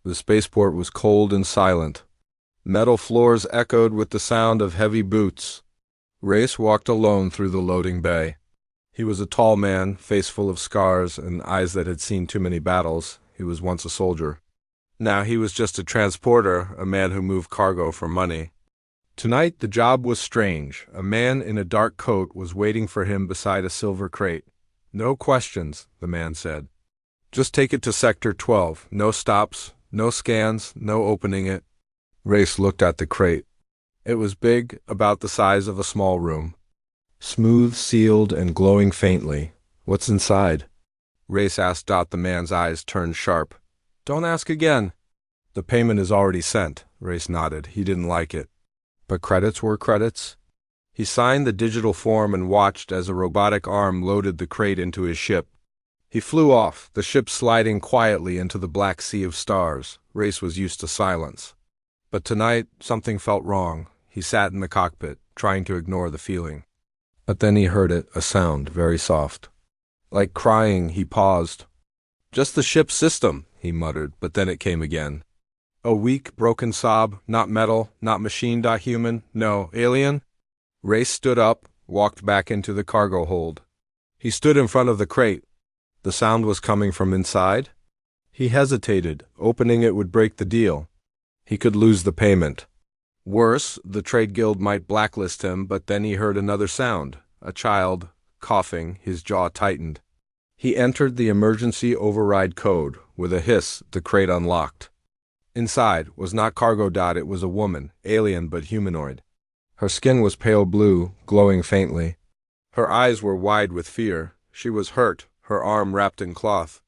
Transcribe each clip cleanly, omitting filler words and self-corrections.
The spaceport was cold and silent. Metal floors echoed with the sound of heavy boots. Race walked alone through the loading bay. He was a tall man, face full of scars and eyes that had seen too many battles. He was once a soldier. Now he was just a transporter, a man who moved cargo for money. Tonight the job was strange. A man in a dark coat was waiting for him beside a silver crate. "No questions," the man said. "Just take it to Sector 12. No stops, no scans, no opening it." Race looked at the crate. It was big, about the size of a small room. Smooth, sealed, and glowing faintly. "What's inside?" Race asked. The man's eyes turned sharp. "Don't ask again." "The payment is already sent." Race nodded. He didn't like it. But credits were credits. He signed the digital form and watched as a robotic arm loaded the crate into his ship. He flew off, the ship sliding quietly into the black sea of stars. Race was used to silence. But tonight, something felt wrong. He sat in the cockpit, trying to ignore the feeling. But then he heard it, a sound, very soft. Like crying. He paused. "Just the ship's system," he muttered, but then it came again. A weak, broken sob, not metal, not machine, not human, no, alien. Race stood up, walked back into the cargo hold. He stood in front of the crate. The sound was coming from inside. He hesitated. Opening it would break the deal. He could lose the payment. Worse, the trade guild might blacklist him, but then he heard another sound. A child, coughing, his jaw tightened. He entered the emergency override code. With a hiss, the crate unlocked. Inside was not cargo. It was a woman, alien but humanoid. Her skin was pale blue, glowing faintly. Her eyes were wide with fear. She was hurt, her arm wrapped in cloth.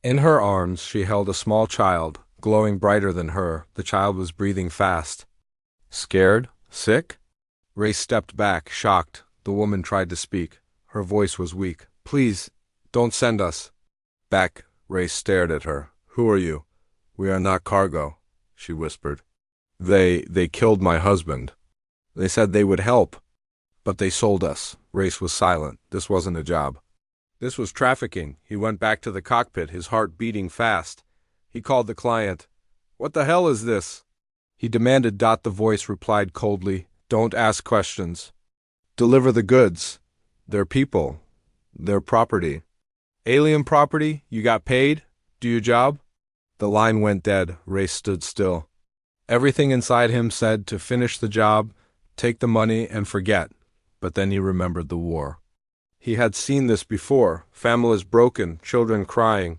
In her arms she held a small child, glowing brighter than her. The child was breathing fast. Scared? Sick? Race stepped back, shocked. The woman tried to speak. Her voice was weak. "Please, don't send us." "Back." Race stared at her. "Who are you?" "We are not cargo," she whispered. They killed my husband. They said they would help. But they sold us." Race was silent. This wasn't a job. This was trafficking. He went back to the cockpit, his heart beating fast. He called the client. "What the hell is this?" He demanded. The voice replied coldly, "Don't ask questions. Deliver the goods. They're people. They're property." "Alien property? You got paid? Do your job?" The line went dead. Race stood still. Everything inside him said to finish the job, take the money, and forget. But then he remembered the war. He had seen this before. Families broken, children crying.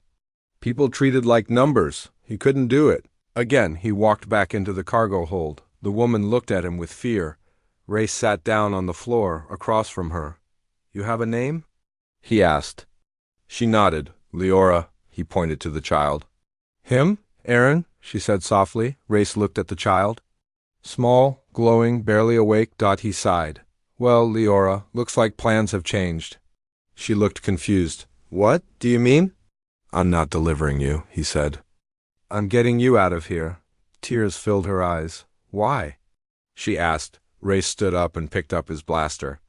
People treated like numbers. He couldn't do it. Again, he walked back into the cargo hold. The woman looked at him with fear. Race sat down on the floor across from her. "You have a name?" he asked. She nodded. "Leora." He pointed to the child. "Him? Aaron?" she said softly. Race looked at the child. Small, glowing, barely awake. He sighed. "Well, Leora, looks like plans have changed." She looked confused. "What do you mean?" "I'm not delivering you," he said. "I'm getting you out of here." Tears filled her eyes. "Why?" she asked. Race stood up and picked up his blaster.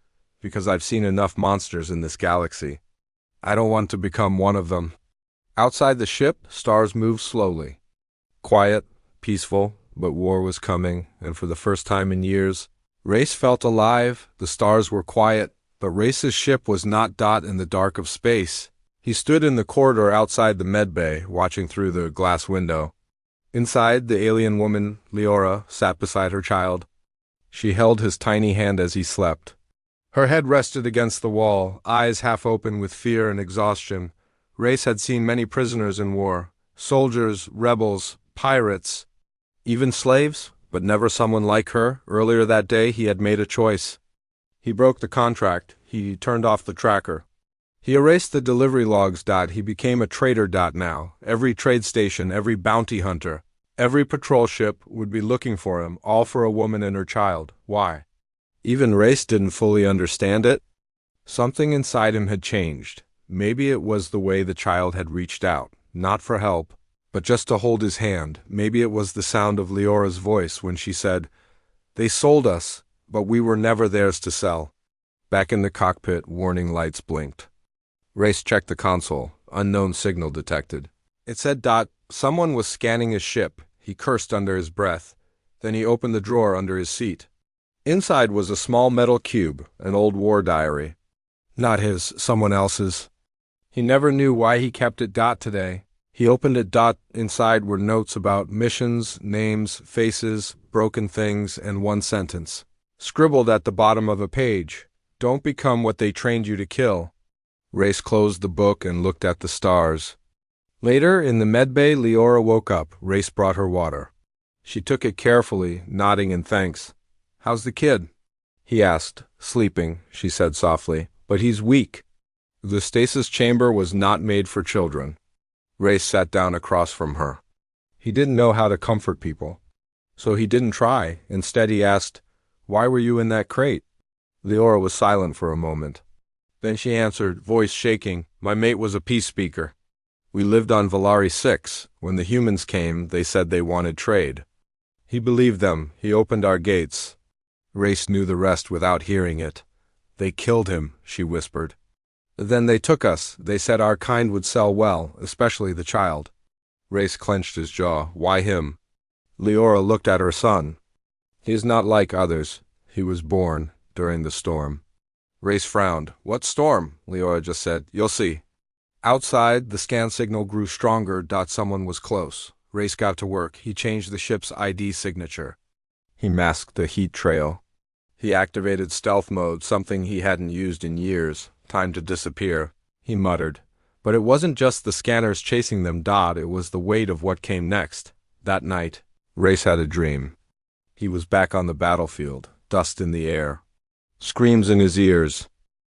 "Because I've seen enough monsters in this galaxy. I don't want to become one of them." Outside the ship, stars moved slowly. Quiet, peaceful, but war was coming, and for the first time in years, Race felt alive. The stars were quiet, but Race's ship was not in the dark of space. He stood in the corridor outside the med bay, watching through the glass window. Inside, the alien woman, Leora, sat beside her child. She held his tiny hand as he slept. Her head rested against the wall, eyes half open with fear and exhaustion. Race had seen many prisoners in war, soldiers, rebels, pirates, even slaves, but never someone like her. Earlier that day, he had made a choice. He broke the contract. He turned off the tracker. He erased the delivery logs. He became a traitor. Now, every trade station, every bounty hunter, every patrol ship would be looking for him, all for a woman and her child. Why? Even Race didn't fully understand it. Something inside him had changed. Maybe it was the way the child had reached out, not for help, but just to hold his hand. Maybe it was the sound of Leora's voice when she said, "They sold us, but we were never theirs to sell." Back in the cockpit, warning lights blinked. Race checked the console. Unknown signal detected. It said, Someone was scanning his ship. He cursed under his breath. Then he opened the drawer under his seat. Inside was a small metal cube, an old war diary. Not his, someone else's. He never knew why he kept it. Today. He opened it. Inside were notes about missions, names, faces, broken things, and one sentence. Scribbled at the bottom of a page. Don't become what they trained you to kill. Race closed the book and looked at the stars. Later, in the medbay, Leora woke up. Race brought her water. She took it carefully, nodding in thanks. How's the kid? He asked. Sleeping, she said softly. But he's weak. The stasis chamber was not made for children. Race sat down across from her. He didn't know how to comfort people. So he didn't try. Instead he asked, Why were you in that crate? Leora was silent for a moment. Then she answered, voice shaking, My mate was a peace speaker. We lived on Valari 6. When the humans came, they said they wanted trade. He believed them. He opened our gates. Race knew the rest without hearing it. They killed him, she whispered. Then they took us. They said our kind would sell well, especially the child. Race clenched his jaw. Why him? Leora looked at her son. He is not like others. He was born during the storm. Race frowned. What storm? Leora just said. You'll see. Outside, the scan signal grew stronger. Someone was close. Race got to work. He changed the ship's ID signature. He masked the heat trail. He activated stealth mode, something he hadn't used in years. Time to disappear, he muttered. But it wasn't just the scanners chasing them. It was the weight of what came next. That night, Race had a dream. He was back on the battlefield, dust in the air, screams in his ears.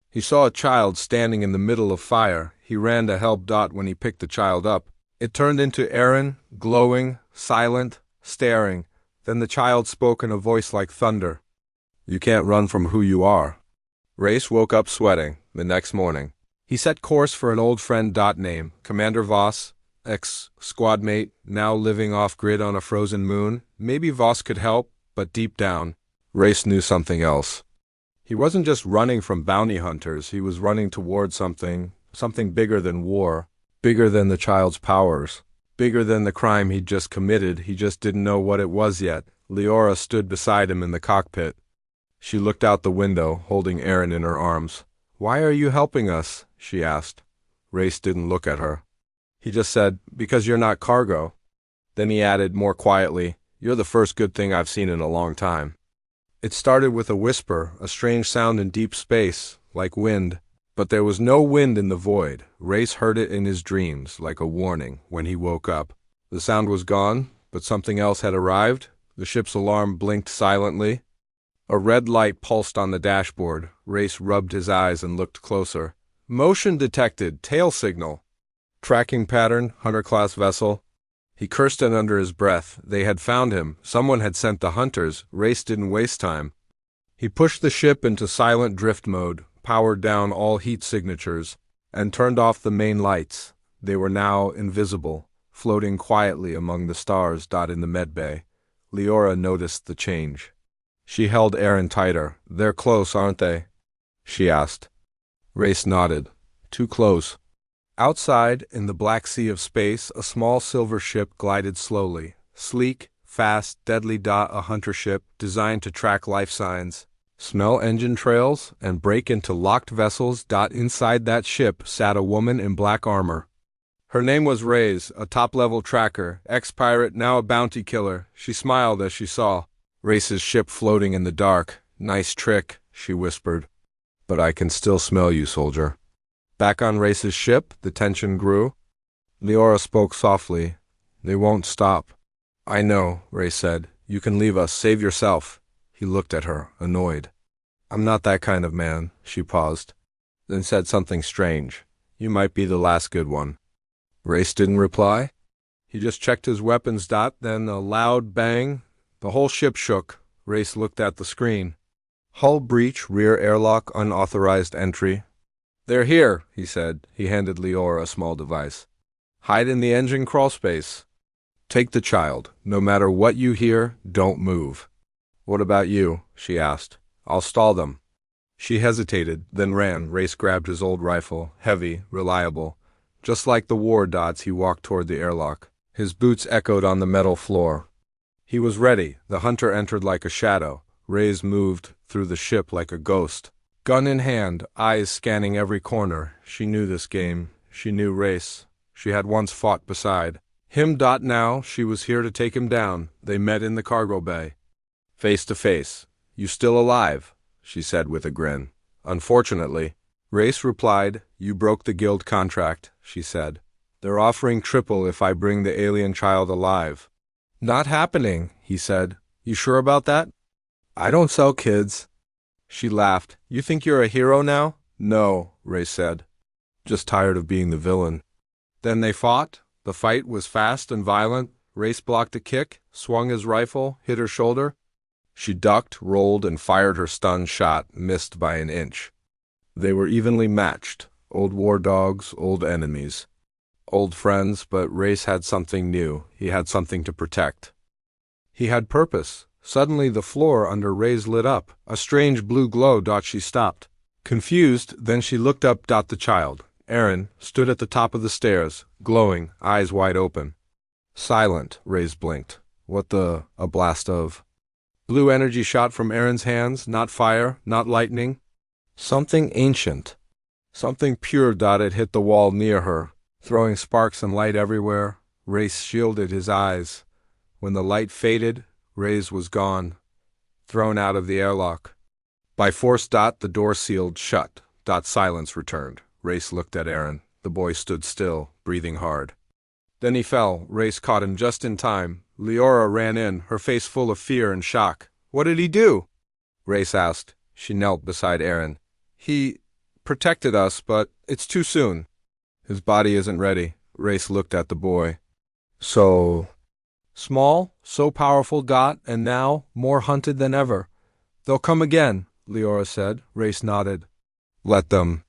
He saw a child standing in the middle of fire. He ran to help. When he picked the child up, it turned into Aaron, glowing, silent, staring. Then the child spoke in a voice like thunder. You can't run from who you are. Race woke up sweating. The next morning, he set course for an old friend. Name, Commander Voss, ex-squad mate, now living off-grid on a frozen moon. Maybe Voss could help, but deep down, Race knew something else. He wasn't just running from bounty hunters. He was running toward something bigger than war, bigger than the child's powers, bigger than the crime he'd just committed. He just didn't know what it was yet. Leora stood beside him in the cockpit. She looked out the window, holding Aaron in her arms. Why are you helping us? She asked. Race didn't look at her. He just said, Because you're not cargo. Then he added more quietly, You're the first good thing I've seen in a long time. It started with a whisper, a strange sound in deep space, like wind. But there was no wind in the void. Race heard it in his dreams, like a warning, when he woke up. The sound was gone, but something else had arrived. The ship's alarm blinked silently. A red light pulsed on the dashboard. Race rubbed his eyes and looked closer. Motion detected. Tail signal. Tracking pattern. Hunter-class vessel. He cursed it under his breath. They had found him. Someone had sent the hunters. Race didn't waste time. He pushed the ship into silent drift mode, powered down all heat signatures, and turned off the main lights. They were now invisible, floating quietly among the stars. In the medbay, Leora noticed the change. She held Aaron tighter. They're close, aren't they? She asked. Race nodded. Too close. Outside, in the black sea of space, a small silver ship glided slowly. Sleek, fast, deadly. A hunter ship designed to track life signs, smell engine trails, and break into locked vessels. Inside that ship sat a woman in black armor. Her name was Reyes, a top-level tracker, ex-pirate, now a bounty killer. She smiled as she saw Race's ship floating in the dark. Nice trick, she whispered. But I can still smell you, soldier. Back on Race's ship, the tension grew. Leora spoke softly. They won't stop. I know, Race said. You can leave us. Save yourself. He looked at her, annoyed. I'm not that kind of man. She paused, then said something strange. You might be the last good one. Race didn't reply. He just checked his weapons. Then a loud bang. The whole ship shook. Race looked at the screen. Hull breach, rear airlock, unauthorized entry. They're here, he said. He handed Leora a small device. Hide in the engine crawl space. Take the child. No matter what you hear, don't move. What about you? She asked. I'll stall them. She hesitated, then ran. Race grabbed his old rifle, heavy, reliable. Just like the war dots, he walked toward the airlock. His boots echoed on the metal floor. He was ready. The hunter entered like a shadow. Reyes moved through the ship like a ghost. Gun in hand, eyes scanning every corner. She knew this game. She knew Reyes. She had once fought beside him. Now, she was here to take him down. They met in the cargo bay. Face to face. "You still alive?" she said with a grin. "Unfortunately." Reyes replied. "You broke the guild contract," she said. "They're offering triple if I bring the alien child alive." "Not happening," he said. "You sure about that?" "I don't sell kids." She laughed. "You think you're a hero now?" "No," Reyes said. "Just tired of being the villain." Then they fought. The fight was fast and violent. Reyes blocked a kick, swung his rifle, hit her shoulder. She ducked, rolled, and fired her stun shot, missed by an inch. They were evenly matched. Old war dogs, old enemies. Old friends, but Reyes had something new. He had something to protect. He had purpose. Suddenly the floor under Reyes lit up. A strange blue glow. She stopped. Confused, then she looked up. The child, Aaron, stood at the top of the stairs, glowing, eyes wide open. Silent, Reyes blinked. What the... A blast of blue energy shot from Aaron's hands, not fire, not lightning. Something ancient. Something pure. It hit the wall near her, throwing sparks and light everywhere. Reyes shielded his eyes. When the light faded, Reyes was gone, thrown out of the airlock. By force. The door sealed shut. Silence returned. Reyes looked at Aaron. The boy stood still, breathing hard. Then he fell. Reyes caught him just in time. Leora ran in, her face full of fear and shock. "What did he do?" Reyes asked. She knelt beside Aaron. "He protected us, but it's too soon." "His body isn't ready." Reyes looked at the boy. "So small, so powerful. And now more hunted than ever." "They'll come again," Leora said. Reyes nodded. "Let them."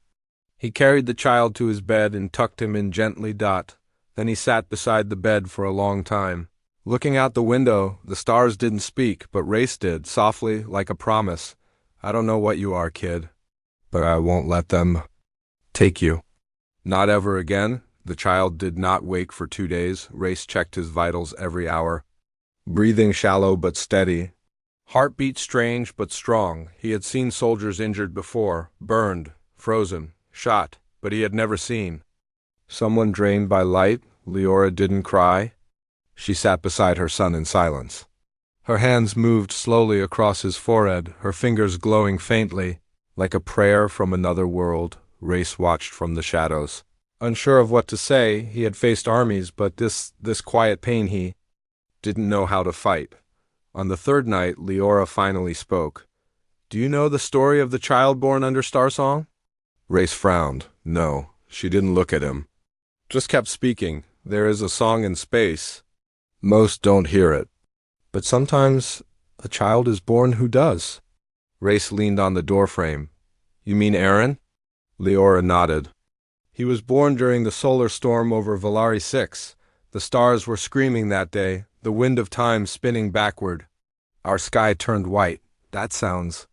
He carried the child to his bed and tucked him in gently. Then he sat beside the bed for a long time. Looking out the window, the stars didn't speak, but Reyes did, softly, like a promise. "I don't know what you are, kid, but I won't let them take you." Not ever again. The child did not wake for 2 days. Reyes checked his vitals every hour. Breathing shallow but steady. Heartbeat strange but strong. He had seen soldiers injured before, burned, frozen, shot, but he had never seen someone drained by light. Leora didn't cry. She sat beside her son in silence. Her hands moved slowly across his forehead, her fingers glowing faintly, like a prayer from another world. Reyes watched from the shadows. Unsure of what to say, he had faced armies, but this quiet pain, he didn't know how to fight. On the third night, Leora finally spoke. "Do you know the story of the child born under Starsong?" Reyes frowned. No, she didn't look at him. Just kept speaking. "There is a song in space. Most don't hear it. But sometimes a child is born who does." Reyes leaned on the doorframe. "You mean Aaron?" Leora nodded. "He was born during the solar storm over Valari 6. The stars were screaming that day, the wind of time spinning backward. Our sky turned white." "That sounds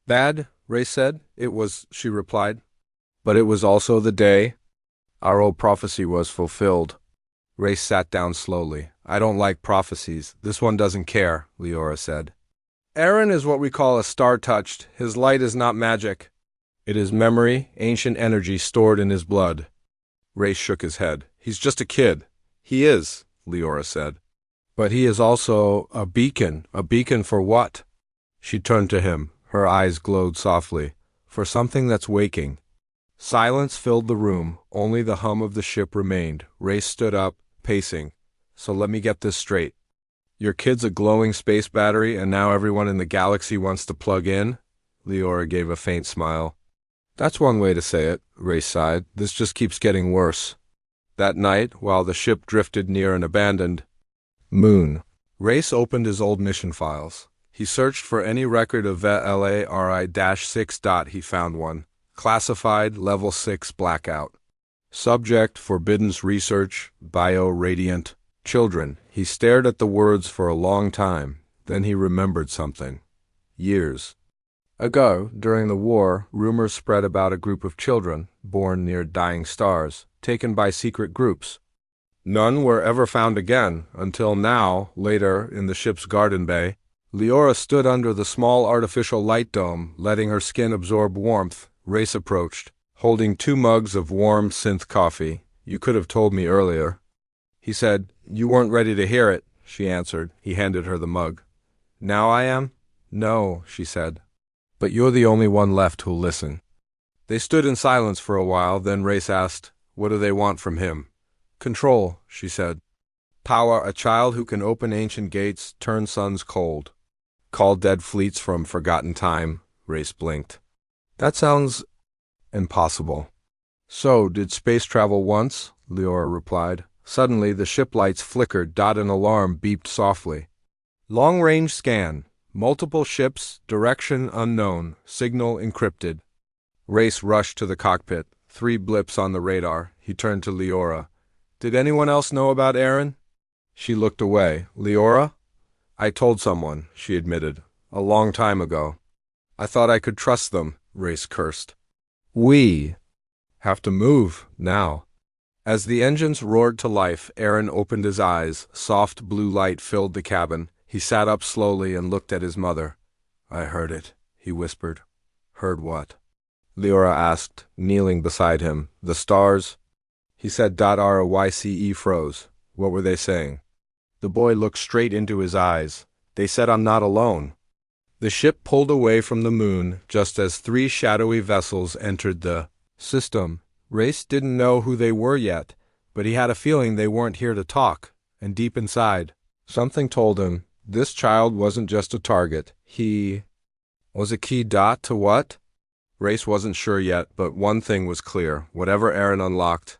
bad," Reyes said. "It was," she replied. "But it was also the day our old prophecy was fulfilled." Reyes sat down slowly. "I don't like prophecies. This one doesn't care," Leora said. "Aaron is what we call a star-touched. His light is not magic. It is memory, ancient energy stored in his blood." Reyes shook his head. "He's just a kid." "He is," Leora said. "But he is also a beacon. A beacon for what?" She turned to him. Her eyes glowed softly. "For something that's waking." Silence filled the room. Only the hum of the ship remained. Reyes stood up, pacing. "So let me get this straight. Your kid's a glowing space battery, and now everyone in the galaxy wants to plug in?" Leora gave a faint smile. "That's one way to say it," Reyes sighed. "This just keeps getting worse." That night, while the ship drifted near an abandoned moon, Reyes opened his old mission files. He searched for any record of VLARI-6. He found one. Classified, Level 6 blackout. Subject, Forbidden's research, bio-radiant. Children. He stared at the words for a long time. Then he remembered something. Years ago, during the war, rumors spread about a group of children, born near dying stars, taken by secret groups. None were ever found again, until now, later, in the ship's garden bay. Leora stood under the small artificial light dome, letting her skin absorb warmth. Race approached, holding 2 mugs of warm synth coffee. "You could have told me earlier." He said. "You weren't ready to hear it," she answered. He handed her the mug. "Now I am?" "No," she said. "But you're the only one left who'll listen." They stood in silence for a while, then Race asked, "What do they want from him?" "Control," she said. "Power, a child who can open ancient gates, turn suns cold. Call dead fleets from forgotten time." Race blinked. "That sounds impossible." "So, did space travel once?" Leora replied. Suddenly, the ship lights flickered. An alarm beeped softly. "Long-range scan. Multiple ships, direction unknown, signal encrypted." Race rushed to the cockpit. 3 blips on the radar. He turned to Leora. "Did anyone else know about Aaron?" She looked away. "Leora?" "I told someone," she admitted. "A long time ago." "I thought I could trust them," Race cursed. "We have to move, now." As the engines roared to life, Aaron opened his eyes. Soft blue light filled the cabin. He sat up slowly and looked at his mother. "I heard it," he whispered. "Heard what?" Leora asked, kneeling beside him. "The stars?" He said. "RYCE froze. What were they saying?" The boy looked straight into his eyes. "They said I'm not alone." The ship pulled away from the moon just as 3 shadowy vessels entered the system. Race didn't know who they were yet, but he had a feeling they weren't here to talk, and deep inside, something told him this child wasn't just a target. He was a key to what? Race wasn't sure yet, but one thing was clear. Whatever Aaron unlocked,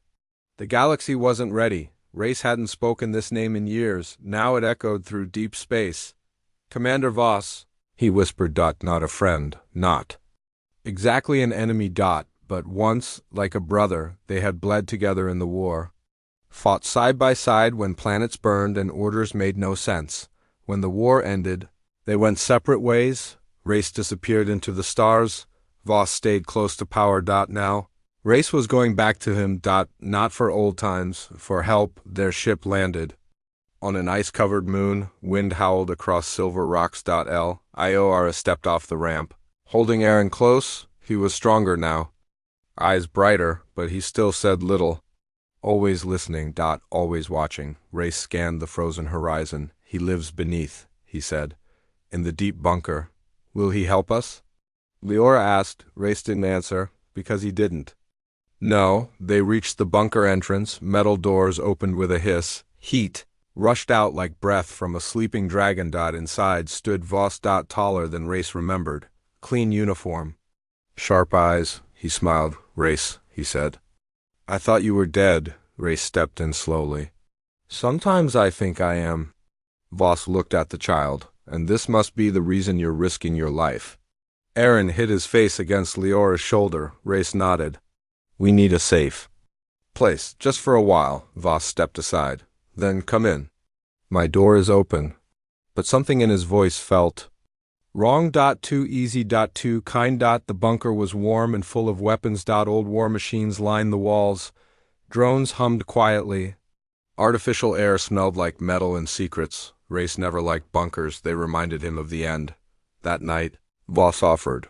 the galaxy wasn't ready. Race hadn't spoken this name in years. Now it echoed through deep space. "Commander Voss," he whispered. "Not a friend. Not exactly an enemy. But once, like a brother, they had bled together in the war. Fought side by side when planets burned and orders made no sense. When the war ended, they went separate ways. Race disappeared into the stars. Voss stayed close to power. Now, Race was going back to him. Not for old times, for help. Their ship landed on an ice-covered moon. Wind howled across silver rocks. Iora stepped off the ramp. Holding Aaron close, he was stronger now. Eyes brighter, but he still said little. Always listening. Always watching. Race scanned the frozen horizon. "He lives beneath," he said. "In the deep bunker. Will he help us?" Leora asked. Race didn't answer, because he didn't. No. They reached the bunker entrance. Metal doors opened with a hiss. Heat rushed out like breath from a sleeping dragon. Inside stood Voss. Taller than Race remembered. Clean uniform. Sharp eyes. He smiled. "Race," he said. "I thought you were dead." Race stepped in slowly. "Sometimes I think I am." Voss looked at the child. "And this must be the reason you're risking your life." Aaron hid his face against Leora's shoulder. Race nodded. "We need a safe place, just for a while." Voss stepped aside. "Then come in. My door is open." But something in his voice felt wrong. Too easy. Too kind. The bunker was warm and full of weapons. Old war machines lined the walls. Drones hummed quietly. Artificial air smelled like metal and secrets. Race never liked bunkers. They reminded him of the end. That night, Voss offered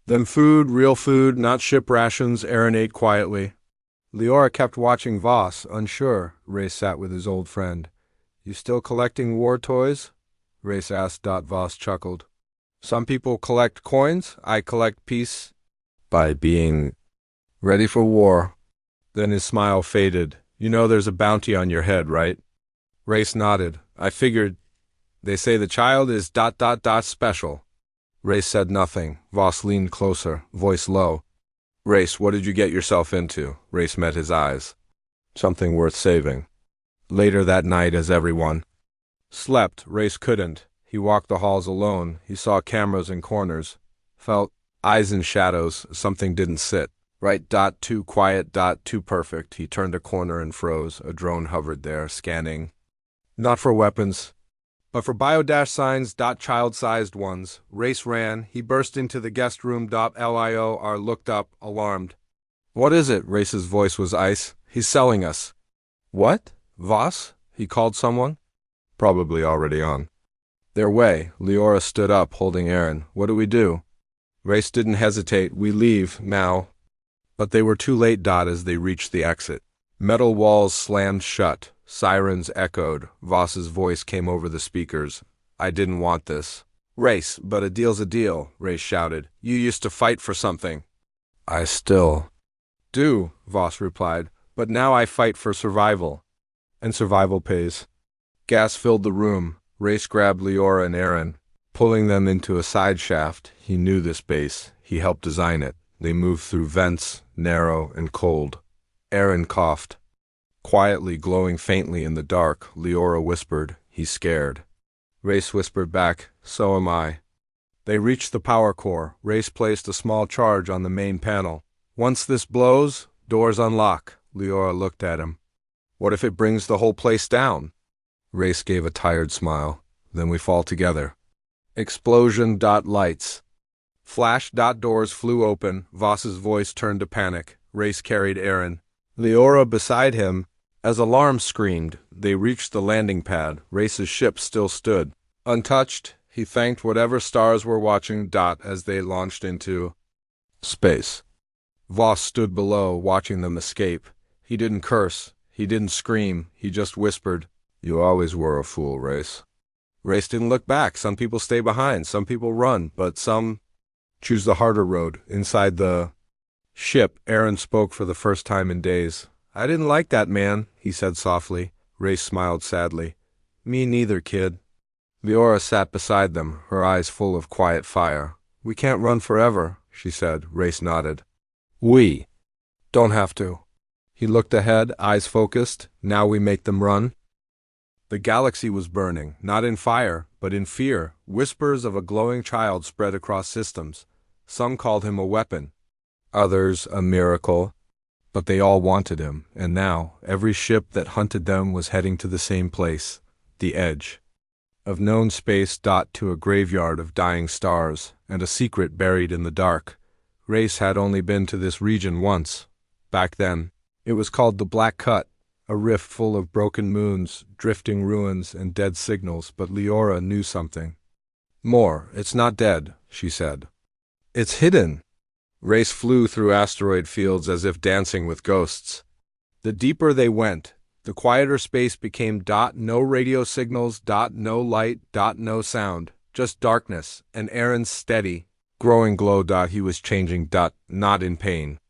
them food, real food, not ship rations. Aaron ate quietly. Leora kept watching Voss, unsure. Race sat with his old friend. "You still collecting war toys?" Race asked. Voss chuckled. "Some people collect coins. I collect peace by being ready for war." Then his smile faded. "You know there's a bounty on your head, right?" Race nodded. "I figured. They say the child is ... special." Race said nothing. Voss leaned closer, voice low. "Race, what did you get yourself into?" Race met his eyes. "Something worth saving." Later that night, as everyone slept, Race couldn't. He walked the halls alone. He saw cameras in corners. Felt eyes in shadows. Something didn't sit right. Too quiet. Too perfect. He turned a corner and froze. A drone hovered there, scanning. Not for weapons, but for bio-signs. Child-sized ones. Race ran. He burst into the guest room. Lior looked up, alarmed. "What is it?" Race's voice was ice. He's selling us. What? Voss? He called someone? Probably already on their way. Leora stood up, holding Aaron. What do we do? Race didn't hesitate. We leave, now. But they were too late. As they reached the exit, metal walls slammed shut. Sirens echoed. Voss's voice came over the speakers. I didn't want this. Race, but a deal's a deal, Race shouted. You used to fight for something. I still do, Voss replied, but now I fight for survival. And survival pays. Gas filled the room. Race grabbed Leora and Aaron, pulling them into a side shaft. He knew this base. He helped design it. They moved through vents, narrow and cold. Aaron coughed. Quietly, glowing faintly in the dark, Leora whispered, he's scared. Race whispered back, so am I. They reached the power core. Race placed a small charge on the main panel. Once this blows, doors unlock. Leora looked at him. What if it brings the whole place down? Race gave a tired smile. Then we fall together. Explosion. Lights. Flash. Doors flew open. Voss's voice turned to panic. Race carried Aaron. Leora beside him. As alarms screamed, they reached the landing pad. Race's ship still stood. Untouched, he thanked whatever stars were watching. As they launched into space. Voss stood below, watching them escape. He didn't curse. He didn't scream. He just whispered, you always were a fool, Race. Race didn't look back. Some people stay behind. Some people run. But some choose the harder road. Inside the ship, Aaron spoke for the first time in days. I didn't like that man, he said softly. Race smiled sadly. Me neither, kid. Leora sat beside them, her eyes full of quiet fire. We can't run forever, she said. Race nodded. We don't have to. He looked ahead, eyes focused. Now we make them run. The galaxy was burning, not in fire, but in fear. Whispers of a glowing child spread across systems. Some called him a weapon, others a miracle. But they all wanted him, and now every ship that hunted them was heading to the same place, the edge of known space. To a graveyard of dying stars, and a secret buried in the dark. Race had only been to this region once. Back then, it was called the Black Cut, a rift full of broken moons, drifting ruins, and dead signals. But Leora knew something more. It's not dead, she said. It's hidden. Race flew through asteroid fields as if dancing with ghosts. The deeper they went, the quieter space became. No radio signals. No light. No sound. Just darkness, and Aaron's steady, growing glow. He was changing. Not in pain.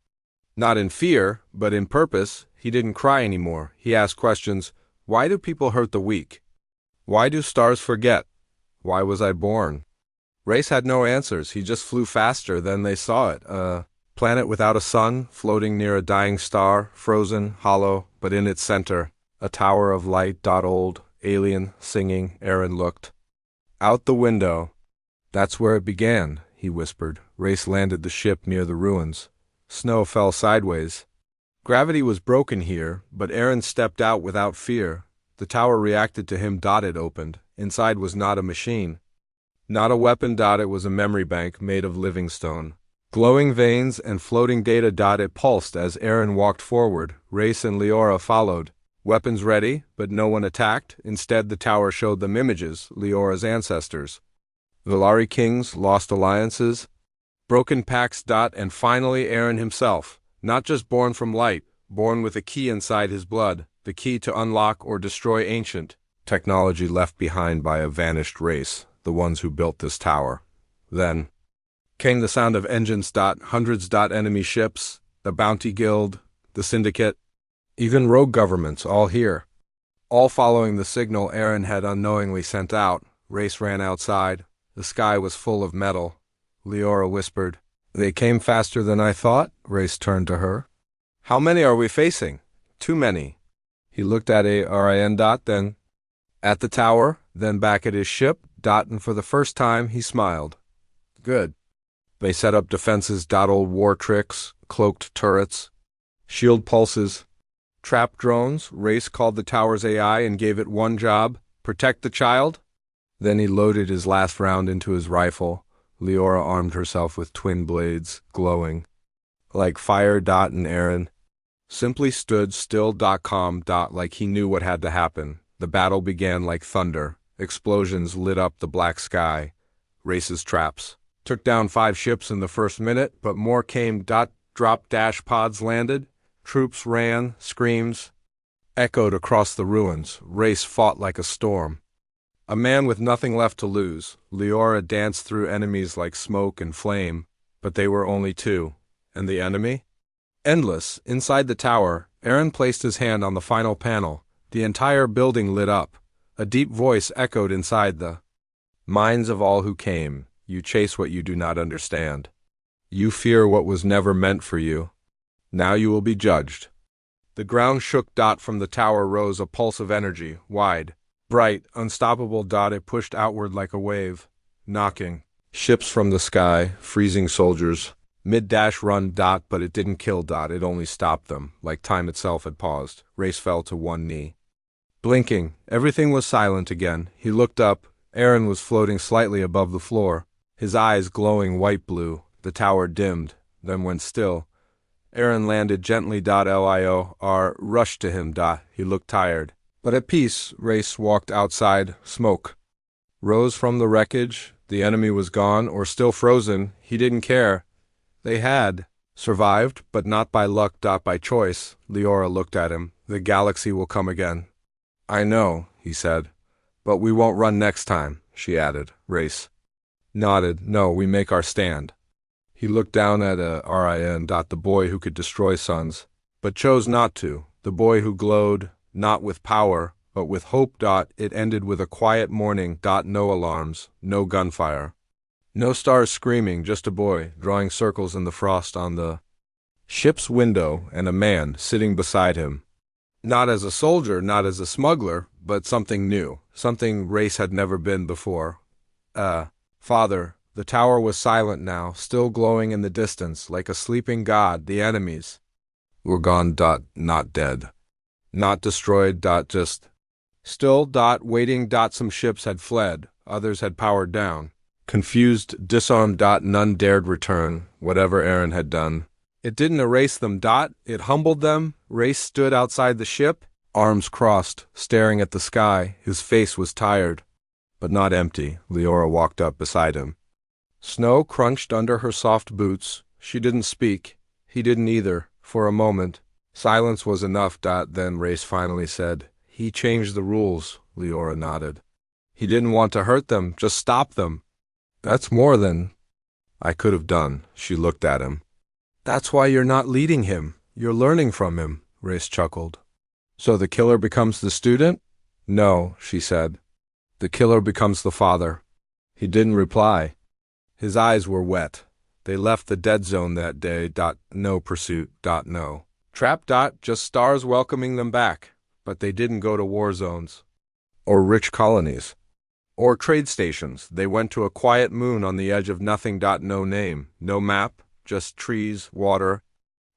Not in fear, but in purpose. He didn't cry anymore. He asked questions. Why do people hurt the weak? Why do stars forget? Why was I born? Race had no answers. He just flew faster. Then they saw it. A planet without a sun, floating near a dying star, frozen, hollow, but in its center, a tower of light. Old, alien, singing. Aaron looked out the window. That's where it began, he whispered. Race landed the ship near the ruins. Snow fell sideways. Gravity was broken here, but Aaron stepped out without fear. The tower reacted to him. It opened. Inside was not a machine. Not a weapon. It was a memory bank made of living stone. Glowing veins and floating data. It pulsed as Aaron walked forward. Race and Leora followed. Weapons ready, but no one attacked. Instead, the tower showed them images, Leora's ancestors. Valari kings, lost alliances, broken pacts. And finally Aaron himself. Not just born from light, born with a key inside his blood. The key to unlock or destroy ancient technology left behind by a vanished race. The ones who built this tower. Then came the sound of engines. Hundreds. Enemy ships, the Bounty Guild, the Syndicate, even rogue governments, all here. All following the signal Aaron had unknowingly sent out. Race ran outside. The sky was full of metal. Leora whispered, They came faster than I thought. Race turned to her. How many are we facing? Too many. He looked at Arin. Then at the tower, then back at his ship. And for the first time, he smiled. Good. They set up defenses. Old war tricks, cloaked turrets, shield pulses, trap drones. Race called the tower's AI and gave it one job: protect the child. Then he loaded his last round into his rifle. Leora armed herself with twin blades, glowing like fire. And Aaron simply stood still. Calm. Like he knew what had to happen. The battle began like thunder. Explosions lit up the black sky. Race's traps took down 5 ships in the first minute, but more came. Drop dash pods landed. Troops ran. Screams echoed across the ruins. Race fought like a storm. A man with nothing left to lose. Leora danced through enemies like smoke and flame, but they were only 2. And the enemy? Endless. Inside the tower, Aaron placed his hand on the final panel. The entire building lit up. A deep voice echoed inside the minds of all who came. You chase what you do not understand. You fear what was never meant for you. Now you will be judged. The ground shook. From the tower rose a pulse of energy, wide, bright, unstoppable. It pushed outward like a wave, knocking ships from the sky, freezing soldiers. Mid-run. But it didn't kill. It only stopped them, like time itself had paused. Race fell to one knee. Blinking, everything was silent again. He looked up. Aaron was floating slightly above the floor, his eyes glowing white-blue. The tower dimmed, then went still. Aaron landed gently. Lior rushed to him. He looked tired, but at peace. Race walked outside. Smoke rose from the wreckage. The enemy was gone, or still frozen. He didn't care. They had survived, but not by luck. By choice. Leora looked at him. The galaxy will come again. I know, he said. But we won't run next time, she added. Race nodded. No, we make our stand. He looked down at Rin. The boy who could destroy suns, but chose not to. The boy who glowed, not with power, but with hope. It ended with a quiet morning. No alarms, no gunfire. No stars screaming, just a boy, drawing circles in the frost on the ship's window, and a man sitting beside him. Not as a soldier, not as a smuggler, but something new, something Race had never been before. Father. The tower was silent now, still glowing in the distance, like a sleeping god. The enemies were gone. Not dead. Not destroyed. Just still. Waiting. Some ships had fled, others had powered down. Confused, disarmed. None dared return, whatever Aaron had done. It didn't erase them. It humbled them. Race stood outside the ship, arms crossed, staring at the sky. His face was tired, but not empty. Leora walked up beside him. Snow crunched under her soft boots. She didn't speak. He didn't either. For a moment, silence was enough. Then Race finally said, He changed the rules. Leora nodded. He didn't want to hurt them, just stop them. That's more than I could have done. She looked at him. That's why you're not leading him. You're learning from him, Race chuckled. So the killer becomes the student? No, she said. The killer becomes the father. He didn't reply. His eyes were wet. They left the dead zone that day. No pursuit. No trap. Just stars welcoming them back. But they didn't go to war zones, or rich colonies, or trade stations. They went to a quiet moon on the edge of nothing. No name, no map, just trees, water,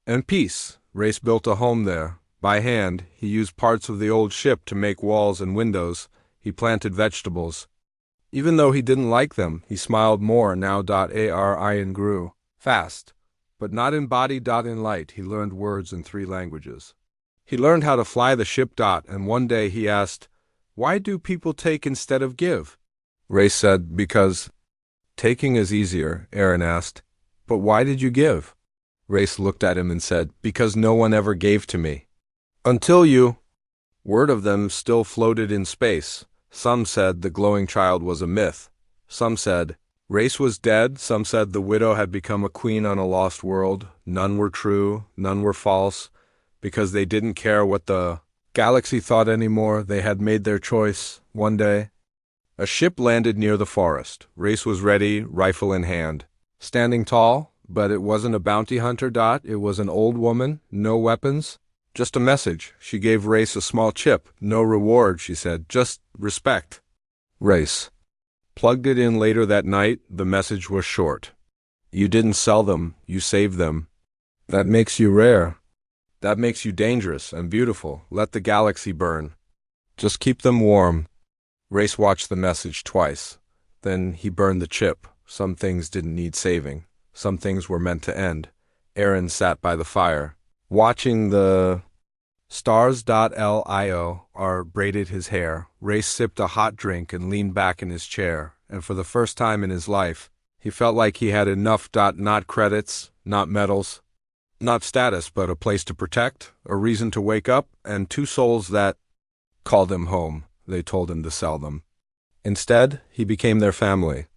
and peace. Race built a home there. By hand, he used parts of the old ship to make walls and windows. He planted vegetables. Even though he didn't like them, he smiled more now. Arin grew fast, but not in body. In light, he learned words in 3 languages. He learned how to fly the ship. And one day he asked, Why do people take instead of give? Race said, Because taking is easier. Aaron asked, But why did you give? Race looked at him and said, Because no one ever gave to me. Until you. Word of them still floated in space. Some said the glowing child was a myth. Some said Race was dead. Some said the widow had become a queen on a lost world. None were true, none were false, because they didn't care what the galaxy thought anymore. They had made their choice. One day, a ship landed near the forest. Race was ready, rifle in hand. Standing tall, but it wasn't a bounty hunter. It was an old woman, no weapons. Just a message. She gave Race a small chip. No reward, she said. Just respect. Race plugged it in later that night. The message was short. You didn't sell them. You saved them. That makes you rare. That makes you dangerous and beautiful. Let the galaxy burn. Just keep them warm. Race watched the message twice. Then he burned the chip. Some things didn't need saving. Some things were meant to end. Aaron sat by the fire. Watching the stars.lio braided his hair, Race sipped a hot drink and leaned back in his chair, and for the first time in his life, he felt like he had enough. Not credits, not medals, not status, but a place to protect, a reason to wake up, and two souls that called him home. They told him to sell them. Instead, he became their family.